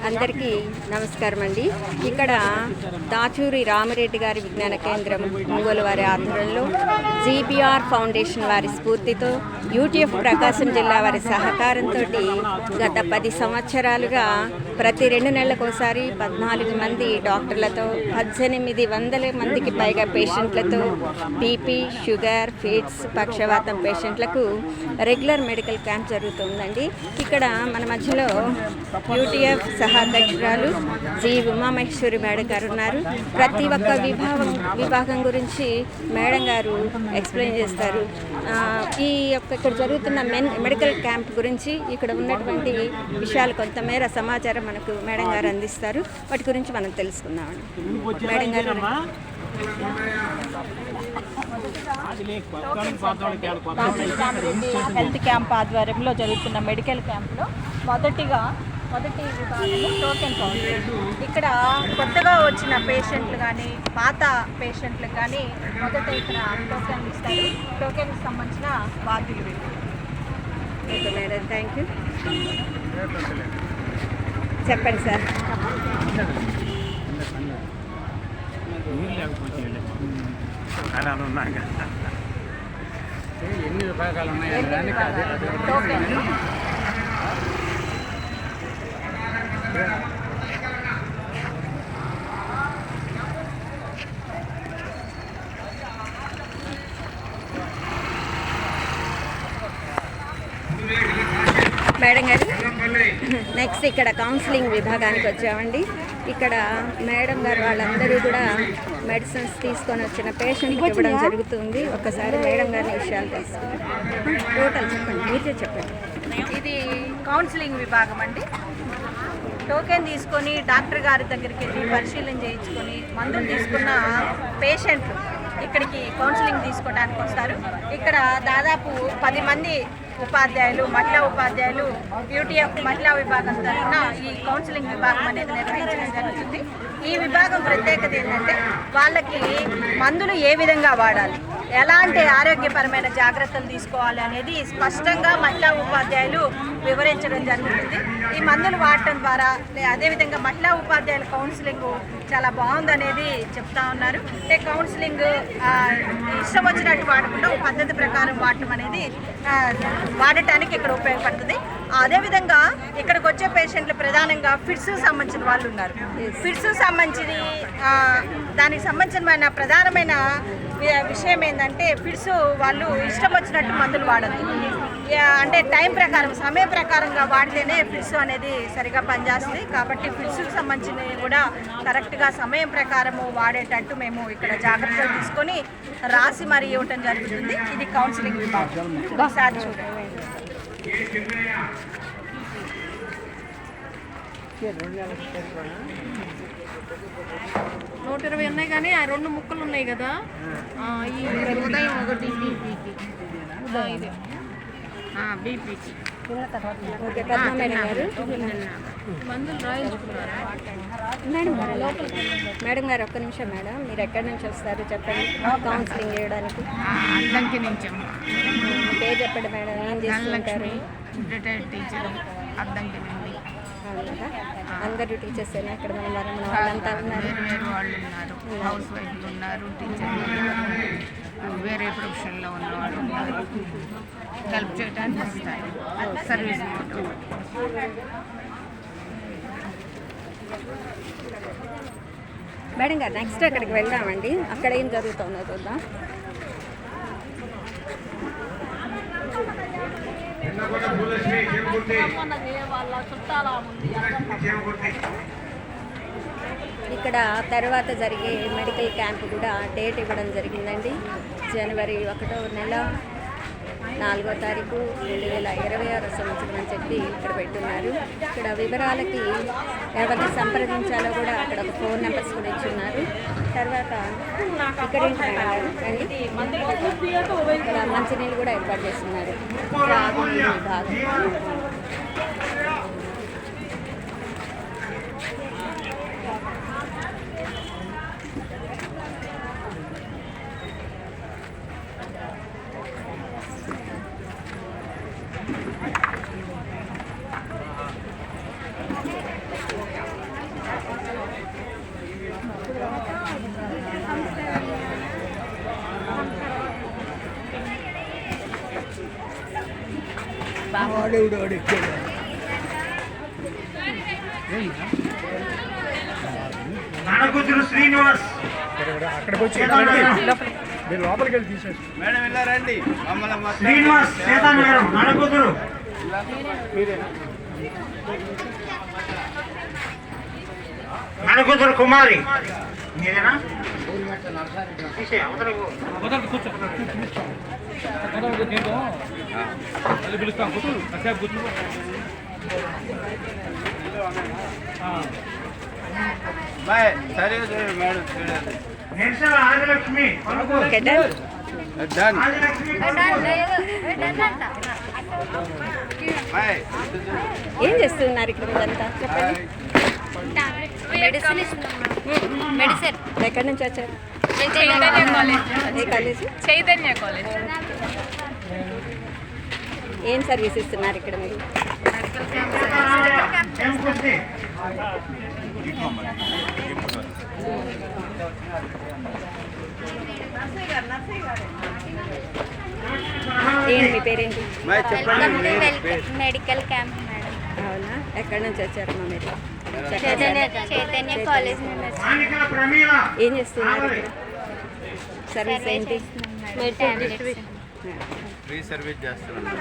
అందరికీ నమస్కారం అండి. ఇక్కడ దాచూరి రామిరెడ్డి గారి విజ్ఞాన కేంద్రం ఒంగోలు వారి ఆధ్వర్యంలో జీబీఆర్ ఫౌండేషన్ వారి స్ఫూర్తితో యూటీఎఫ్ ప్రకాశం జిల్లా వారి సహకారంతో గత 10 సంవత్సరాలుగా ప్రతి 2 నెలలకోసారి 14 మంది డాక్టర్లతో 1800 మందికి పైగా పేషెంట్లతో బీపీ, షుగర్, ఫిట్స్, పక్షవాతం పేషెంట్లకు రెగ్యులర్ మెడికల్ క్యాంప్ జరుగుతుందండి. ఇక్కడ మన మధ్యలో యూటీఎఫ్ సహాధ్యక్షురాలు జి ఉమామహేశ్వరి మేడం గారు ఉన్నారు. ప్రతి ఒక్క విభాగం గురించి మేడం గారు ఎక్స్ప్లెయిన్ చేస్తారు. ఈ యొక్క ఇక్కడ జరుగుతున్న మెడికల్ క్యాంప్ గురించి ఇక్కడ ఉన్నటువంటి విషయాలు కొంతమేర సమాచారం మనకు మేడం గారు అందిస్తారు. వాటి గురించి మనం తెలుసుకుందామండి. మేడం గారు, హెల్త్ క్యాంప్ ఆధ్వర్యంలో జరుగుతున్న మెడికల్ క్యాంప్లో మొదటి విభాగం టోకెన్ కౌంటర్. ఇక్కడ కొత్తగా వచ్చిన పేషెంట్లు కానీ పాత పేషెంట్లకు కానీ మొదట ఇక్కడ టోకెన్ ఇస్తారు. టోకెన్కి సంబంధించిన బాధ్యులు వీళ్ళు. Okay madam, thank you. చెప్పండి సార్. ఎన్ని విభాగాలు ఉన్నాయి? టోకెన్ మేడం గారు, నెక్స్ట్ ఇక్కడ కౌన్సిలింగ్ విభాగానికి వచ్చామండి. ఇక్కడ మేడం గారు వాళ్ళందరూ కూడా మెడిసిన్స్ తీసుకొని వచ్చిన పేషెంట్కి ఇవ్వడం జరుగుతుంది. ఒకసారి మేడం గారిని విషయాలు తెలుసుకుంటాం. టోటల్ చెప్పండి, మీరే చెప్పండి. ఇది కౌన్సిలింగ్ విభాగం అండి. టోకెన్ తీసుకొని డాక్టర్ గారి దగ్గరికి వెళ్ళి పరిశీలన చేయించుకొని మందులు తీసుకున్న పేషెంట్లు ఇక్కడికి కౌన్సిలింగ్ తీసుకోవడానికి వస్తారు. ఇక్కడ దాదాపు 10 మంది ఉపాధ్యాయులు, మహిళా ఉపాధ్యాయులు యూటీఎఫ్ మహిళా విభాగం తరఫున ఈ కౌన్సిలింగ్ విభాగం అనేది నిర్వహించడం జరుగుతుంది. ఈ విభాగం ప్రత్యేకత ఏంటంటే వాళ్ళకి మందులు ఏ విధంగా వాడాలి, ఎలాంటి ఆరోగ్యపరమైన జాగ్రత్తలు తీసుకోవాలి అనేది స్పష్టంగా మహిళా ఉపాధ్యాయులు వివరించడం జరుగుతుంది. ఈ మందులు వాడటం ద్వారా అదేవిధంగా మహిళా ఉపాధ్యాయుల కౌన్సిలింగ్ చాలా బాగుందనేది చెప్తా ఉన్నారు. అంటే కౌన్సిలింగ్ ఇష్టం వచ్చినట్టు వాడకుండా ఒక పద్ధతి ప్రకారం వాడటం అనేది వాడటానికి ఇక్కడ ఉపయోగపడుతుంది. అదేవిధంగా ఇక్కడికి వచ్చే పేషెంట్లు ప్రధానంగా ఫిట్స్ సంబంధించిన వాళ్ళు ఉన్నారు. ఫిట్స్ సంబంధించి దానికి సంబంధించిన ప్రధానమైన విషయం ఏంటంటే ఫిట్స్ వాళ్ళు ఇష్టం వచ్చినట్టు మందులు వాడదు. అంటే టైం ప్రకారం, సమయం ప్రకారంగా వాడితేనే ఫిట్స్ అనేది సరిగా పనిచేస్తుంది. కాబట్టి ఫిట్స్కి సంబంధించినవి కూడా కరెక్ట్గా సమయం ప్రకారము వాడేటట్టు మేము ఇక్కడ జాగ్రత్తలు తీసుకొని రాసి మరీ ఇవ్వటం జరుగుతుంది. ఇది కౌన్సిలింగ్ విభాగం. ఒకసారి చూడండి. 120 ఉన్నాయి కానీ ఆ 2 ముక్కలు ఉన్నాయి కదా. ఈ ఉదయం ఒకటి బీపీకి, ఇది బీపీకి మందులు రాయించుకున్నారా మేడం గారు? ఒక్క నిమిషం మేడం, మీరు ఎక్కడి నుంచి వస్తారు చెప్పండి కౌన్సిలింగ్ చేయడానికి? అద్దంకి నుంచి. పేరు చెప్పండి మేడం, ఏం చేస్తుంటారు? రిటైర్డ్ టీచర్, అద్దంకి నుండి. అందరూ టీచర్సేనా ఇక్కడ? వాళ్ళంతా ఉన్నారు, వేరు వాళ్ళు ఉన్నారు, హౌస్ వైఫ్లు ఉన్నారు, టీచర్లు ఉన్నారు, వేరే ప్రొఫెషన్లో ఉన్నవాళ్ళు ఉన్నారు. హెల్ప్ చేయడానికి వస్తాయి సర్వీస్. మేడం గారు, నెక్స్ట్ అక్కడికి వెళ్దామండి. అక్కడ ఏం జరుగుతుందో చూద్దాం. ఇక్కడ తర్వాత జరిగే మెడికల్ క్యాంప్ కూడా డేట్ ఇవ్వడం జరిగిందండి. జనవరి 1వ నెల 4వ తారీఖు 2026 సంవత్సరం అని చెప్పి ఇక్కడ పెట్టున్నారు. ఇక్కడ వివరాలకి ఎవరిని సంప్రదించాలో కూడా అక్కడ ఒక ఫోన్ నెంబర్స్ కూడా ఇచ్చున్నారు. తర్వాత ఇక్కడ ఇక్కడ మంచినీళ్ళు కూడా ఏర్పాటు చేస్తున్నారు. నానకూతురు శ్రీనివాస్ అక్కడికి వచ్చి మీరు లోపలికి వెళ్ళి తీసేసి మేడం వెళ్ళారండి మమ్మల్ని శ్రీనివాస్ సీతానగరం నానకూతురు నానకూతురు కుమారి మీరేనా తీసే అవతలకు పిలుస్తాం కూర్చోరు కాసేపు కూర్చో బాయ్ సరే మేడం చూడండి నిరసన Adilakshmi okay done. Done Adilakshmi bye ఏం చేస్తున్నారు ఇక్కడ మీరంతా చెప్పండి. మెడిసిన్ ఇస్తున్నాం మెడిసిన్ ఎక్కడి నుంచి వచ్చారు? చైతన్య కాలేజ్ ఏ కాలేజీ? చైతన్య కాలేజ్ ఏం సర్వీస్ ఇస్తున్నారు ఇక్కడ మీరు? ఎంకుర్తి ఏంటి మీ పేరేంటి? బాయ్ చెప్పండి మెడికల్ క్యాంప్ మేడం అవునా, ఎక్కడి నుంచి వచ్చారమ్మా మీరు? చైతన్య కాలేజ్ నుండి మానికల ప్రమీల ఏం చేస్తున్నారు ఇక్కడ? సర్వీస్ ఏంటి? ఫ్రీ సర్వీస్ చేస్తున్నాం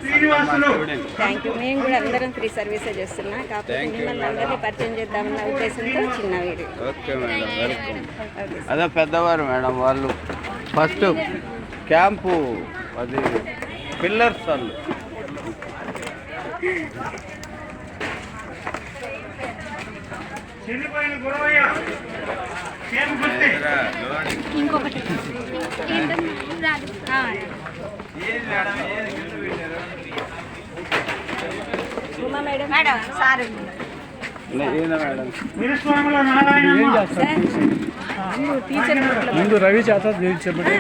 శ్రీనివాసులు థ్యాంక్ యూ. మేము కూడా అందరం ఫ్రీ సర్వీసే చేస్తున్నాం. కాకపోతే Thank you, మిమ్మల్ని అందరినీ పరిచయం చేద్దామన్న ఉద్దేశంతో చిన్న video. Okay madam welcome okay. అదే పెద్దవారు మేడం వాళ్ళు ఫస్ట్ క్యాంపు అది పిల్లర్స్ వాళ్ళు చెల్లిపోయిన గురవయ్య ఎంకుర్తి ఇంకొకటి Uma madam. Madam sir madam వీరస్వాముల నారాయణ సార్ టీచర్ ముందు రవి చేత చెప్పండి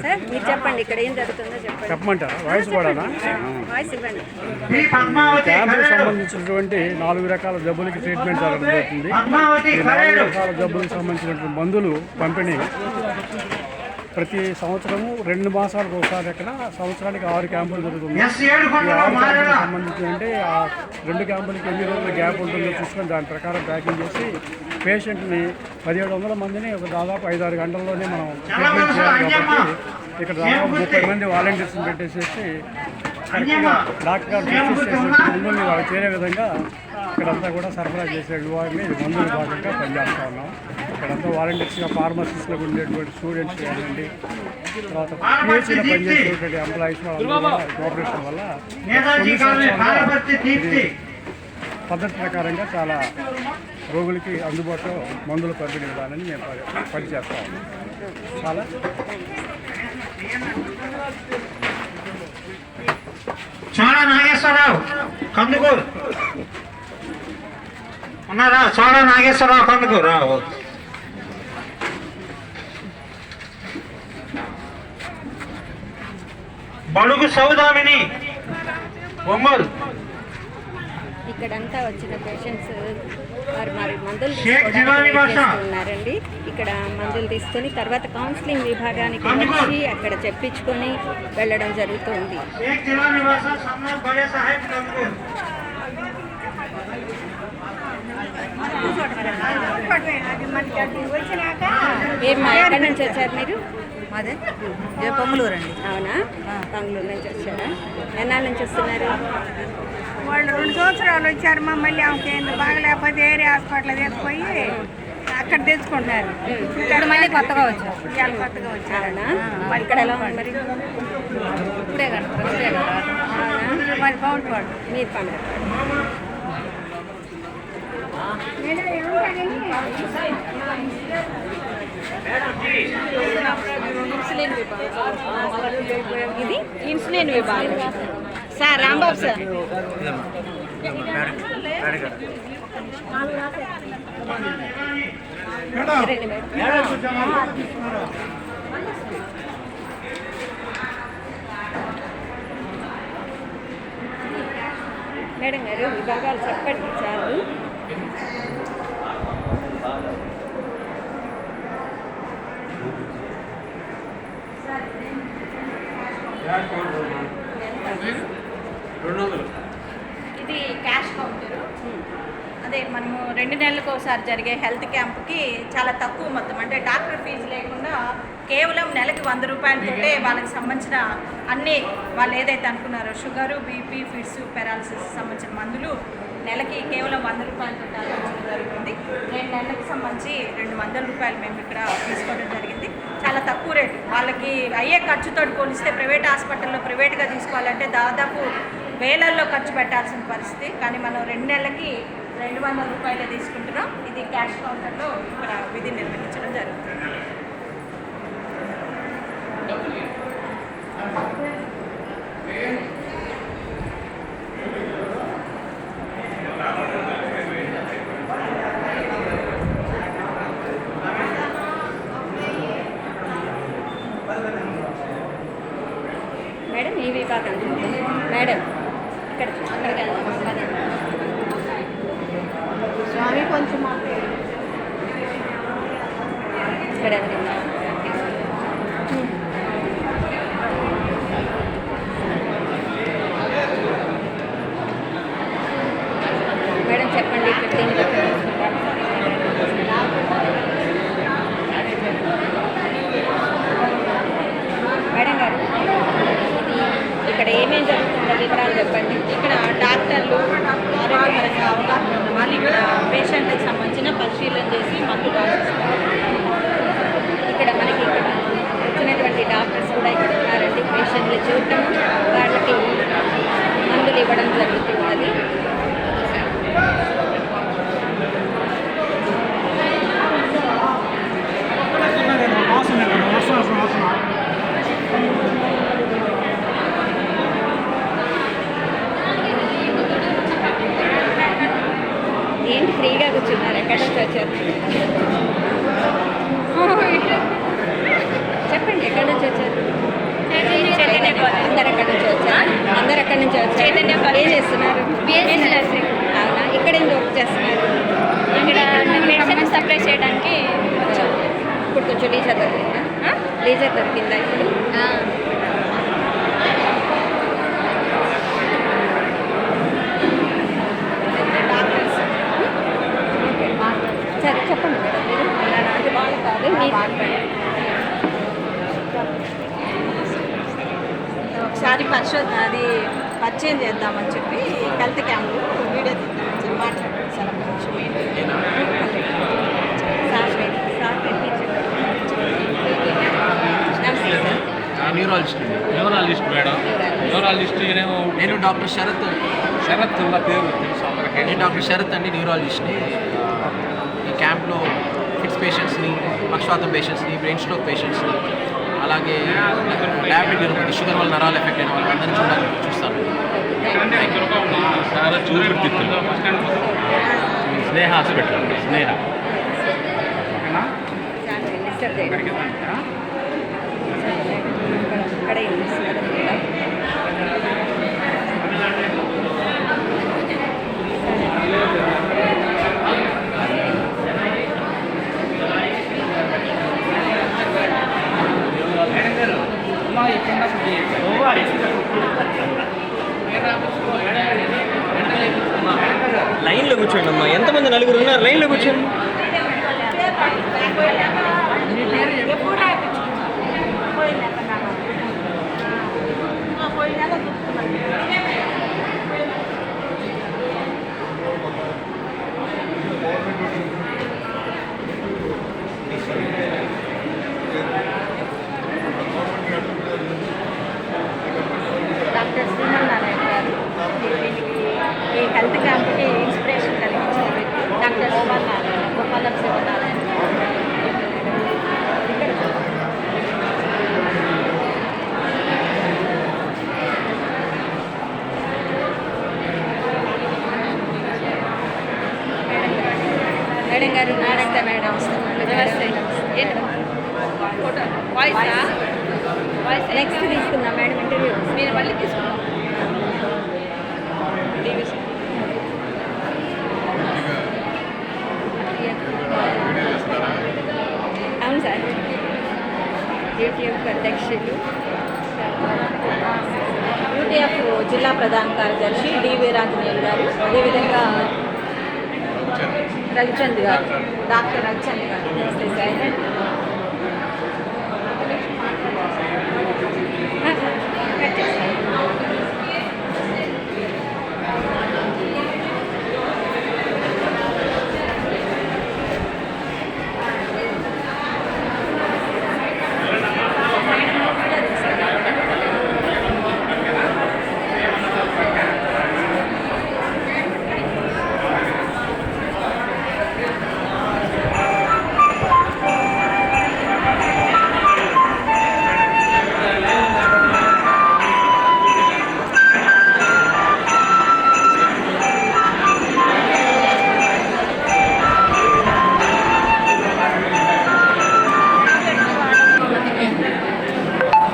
సార్ మీరు చెప్పండి ఇక్కడ ఏం జరుగుతుందో చెప్పండి. చెప్పమంటారా వాయిస్ కూడానా? వాయిస్ ఇవ్వండి. బి పద్మావతి క్యాంపుకు కరేడు సంబంధించినటువంటి 4 రకాల జబ్బులకి ట్రీట్మెంట్ జరుగుతుంది. పద్మావతి ఈ 4 కరేడు రకాల జబ్బులకు సంబంధించినటువంటి మందులు పంపిణీ ప్రతి సంవత్సరము 2 మాసాలకు ఒకసారి ఎక్కడ సంవత్సరానికి 6 క్యాంపులు జరుగుతుంది. ఎస్ ఈ ఏడుకొండల 6 మారేడ క్యాంపులకు సంబంధించి అంటే ఆ 2 క్యాంపులకి ఎన్ని రోజుల గ్యాప్ ఉంటుందో చూసుకొని దాని ప్రకారం ప్యాకింగ్ చేసి పేషెంట్ని 1700 మందిని ఒక దాదాపు 5-6 గంటల్లోనే మనం ట్రీట్మెంట్ చేయాలి. కాబట్టి ఇక్కడ దాదాపు 30 మంది వాలంటీర్స్ని పెట్టేసేసి కరెక్ట్గా డాక్టర్ గారు ప్రిస్క్రిప్షన్ చేసిన మందుల్ని వాళ్ళు చేరే విధంగా ఇక్కడంతా కూడా సరఫరా చేసే విభాగంగా ఇది మందుల విభాగంగా పనిచేస్తూ ఉన్నాం. ఇక్కడంతా వాలంటీర్స్గా ఫార్మసిస్ట్లకు ఉండేటువంటి స్టూడెంట్స్ కానివ్వండి, తర్వాత పిహెచ్లో పనిచేసేటువంటి ఎంప్లాయీస్ వాళ్ళందరూ కూడా కోఆపరేషన్ వల్ల నేతాజీ కాలనీ భారపతి దీప్తి పద్ధతి ప్రకారంగా చాలా రోగులకి అందుబాటులో మందులు పంపిణీ విధానాన్ని మేము పనిచేస్తా ఉన్నాం. చాలా చోళ నాగేశ్వరరావు కందుకూరు ఉన్నారా? చోళ నాగేశ్వరరావు కందుకూరు రావు బడుగు సౌదామిని ఒంగోలు ఇక్కడంతా వచ్చిన పేషెంట్స్ వారు మరి మందులు షేక్ జిలానీ బాషా. ఉన్నారండి. ఇక్కడ మందులు తీసుకొని తర్వాత కౌన్సిలింగ్ విభాగానికి వచ్చి అక్కడ చెప్పించుకొని వెళ్ళడం జరుగుతుంది. షేక్ జిల్లా నివాస సమ్మాన్ బడే సాహెబ్ కందుకూరు ఏమ్మా ఎక్కడి నుంచి వచ్చారు మీరు? మాదే పొంగులూరు అండి. అవునా, బెంగళూరు నుంచి వచ్చారా? ఎన్నాళ్ళ నుంచి వస్తున్నారు? వాళ్ళు 2 సంవత్సరాలు వచ్చారు. మమ్మల్ని ఆమెకి ఏందో బాగలేకపోతే ఏరే హాస్పిటల్ తీసుకుపోయి అక్కడ తెచ్చుకుంటారు. ఇప్పుడు మళ్ళీ కొత్తగా వచ్చారు. ఇవాళ కొత్తగా వచ్చారు. అవునా, ఇక్కడ ఎలా ఉంది మరి? ఇప్పుడే కదా అవునా, మరి బాగుంటాడు. మీరు పండుగ ఇది ఇన్సులిన్ విభాగం సార్ రాంబాబు సార్ రండి మేడం. మేడం గారు విభాగాలు చెప్పండి చాలు. ఇది క్యాష్ కౌంటర్. అదే మనము 2 నెలలకు ఒకసారి జరిగే హెల్త్ క్యాంప్కి చాలా తక్కువ మొత్తం, అంటే డాక్టర్ ఫీజు లేకుండా కేవలం నెలకి 100 రూపాయలతోటే వాళ్ళకి సంబంధించిన అన్నీ వాళ్ళు ఏదైతే అనుకున్నారో షుగరు, బీపీ, ఫిట్స్, పెరాలసిస్ సంబంధించిన మందులు నెలకి కేవలం 100 రూపాయలతో అందించడం జరుగుతుంది. 2 నెలలకు సంబంధించి 200 రూపాయలు మేము ఇక్కడ తీసుకోవడం జరిగింది. చాలా తక్కువ రేటు. వాళ్ళకి అయ్యే ఖర్చుతో పోలిస్తే ప్రైవేట్ హాస్పిటల్లో ప్రైవేట్గా తీసుకోవాలంటే దాదాపు వేలల్లో ఖర్చు పెట్టాల్సిన పరిస్థితి. కానీ మనం 2 నెలలకి 200 రూపాయలే తీసుకుంటున్నాం. ఇది క్యాష్ కౌంటర్లో ఇక్కడ విధి నిర్వహించడం జరుగుతుంది. మేడం ఈ విభాగం మేడం ఇక్కడ అక్కడికి వెళ్దాం. స్వామి కొంచెం ఇక్కడ ఎవరైనా మేడం చెప్పండి. ఇక్కడ దీనికి మేడం గారు ఇక్కడ ఏమేమి జరుగుతుందో వివరాలు చెప్పండి. ఇక్కడ డాక్టర్లు ఆరోగ్యపరంగా అవగాహన ఉన్న వాళ్ళు ఇక్కడ పేషెంట్కి సంబంధించిన పరిశీలన చేసి మందులు రాసిస్తారు. ఇక్కడ మనకి ఇక్కడ వచ్చినటువంటి డాక్టర్స్ కూడా ఇక్కడ ఉన్నారండి. పేషెంట్లు చూడటం, వాళ్ళకి మందులు ఇవ్వడం జరుగుతున్నది. ఏంటి ఫ్రీగా కూర్చున్నారు? ఎక్కడి నుంచి వచ్చారు? చెప్పండి ఎక్కడి నుంచి వచ్చారు? అందరు ఎక్కడి నుంచి వచ్చారు? అందరు ఎక్కడి నుంచి వచ్చారు? ఏం చేస్తున్నారు? అవునా? ఇక్కడ ఏం వర్క్ చేస్తున్నారు? ఇక్కడ మెడిసిన్ సప్లై చేయడానికి ఇప్పుడు కొంచెం లీజర్ దొరికిందా? లీజర్ దొరికిందా ఇప్పుడు? సరే చెప్పండి మేడం. మీరు అది బాగా కాదు ఒకసారి అది పరిచయం చేద్దామని చెప్పి హెల్త్ క్యాంప్ వీడియో తీద్దామని చెప్పి మాట్లాడారు సార్. Neurologist madam. న్యూరాలజిస్ట్ నేను డాక్టర్ శరత్. శరత్ ఉన్న పేరు తెలుసు అందరికీ. నేను డాక్టర్ శరత్ అండి, న్యూరాలజిస్ట్ని. ఈ క్యాంప్లో ఫిట్స్ పేషెంట్స్ని, పక్షవాతం పేషెంట్స్ని, బ్రెయిన్ స్ట్రోక్ పేషెంట్స్ని, అలాగే డయాబెటిక్ న్యూరోపతి, షుగర్ వల్ల నరాలు ఎఫెక్ట్ అయిన వాళ్ళందరినీ చూస్తాను. చాలా చూపెడుతుంది. స్నేహ హాస్పిటల్. స్నేహ ఇక్కడ ఏం చేస్తున్నారు? లైన్లో కూర్చోండి అమ్మా. ఎంతమంది? 4 ఉన్నారు. లైన్లో కూర్చోండి. డాక్టర్ శ్రీమన్నారాయణ గారు ఈ హెల్త్ క్యాంప్కి ఇన్స్పిరేషన్ కలిగించిన వ్యక్తి డాక్టర్ శివనారాయణ, గోపాలం శివనారాయణ. మేడం గారు నమస్తే మేడం. నమస్తే. ఫోటో వాయిస్ నెక్స్ట్ తీసుకుందాం మేడం ఇంటర్వ్యూ. మీరు మళ్ళీ తీసుకుందాం. జిల్లా ప్రధాన కార్యదర్శి డి వీరాంజనేయులు గారు, అదేవిధంగా రవిచంద్ గారు, డాక్టర్ రవిచంద్ గారు. నమస్తే సార్.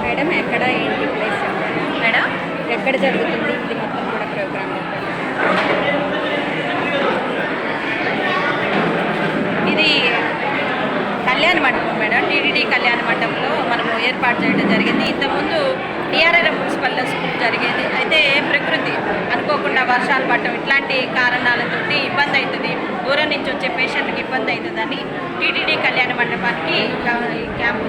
మేడం ఎక్కడ ఏంటి ప్లేస్ మేడం ఎక్కడ జరుగుతుంది ఇది మొత్తం కూడా ప్రోగ్రామ్? ఇది కళ్యాణ మండపం మేడం, టీటీడీ కళ్యాణ మండపంలో మనము ఏర్పాటు చేయడం జరిగింది. ఇంతకుముందు టీఆర్ఆర్ మున్సిపల్ స్కూల్ జరిగేది. అయితే ప్రకృతి అనుకోకుండా వర్షాలు పడటం ఇట్లాంటి కారణాలతో ఇబ్బంది అవుతుంది, దూరం నుంచి వచ్చే పేషెంట్కి ఇబ్బంది అవుతుందని టీటీడీ కళ్యాణ మండపానికి ఈ క్యాంపు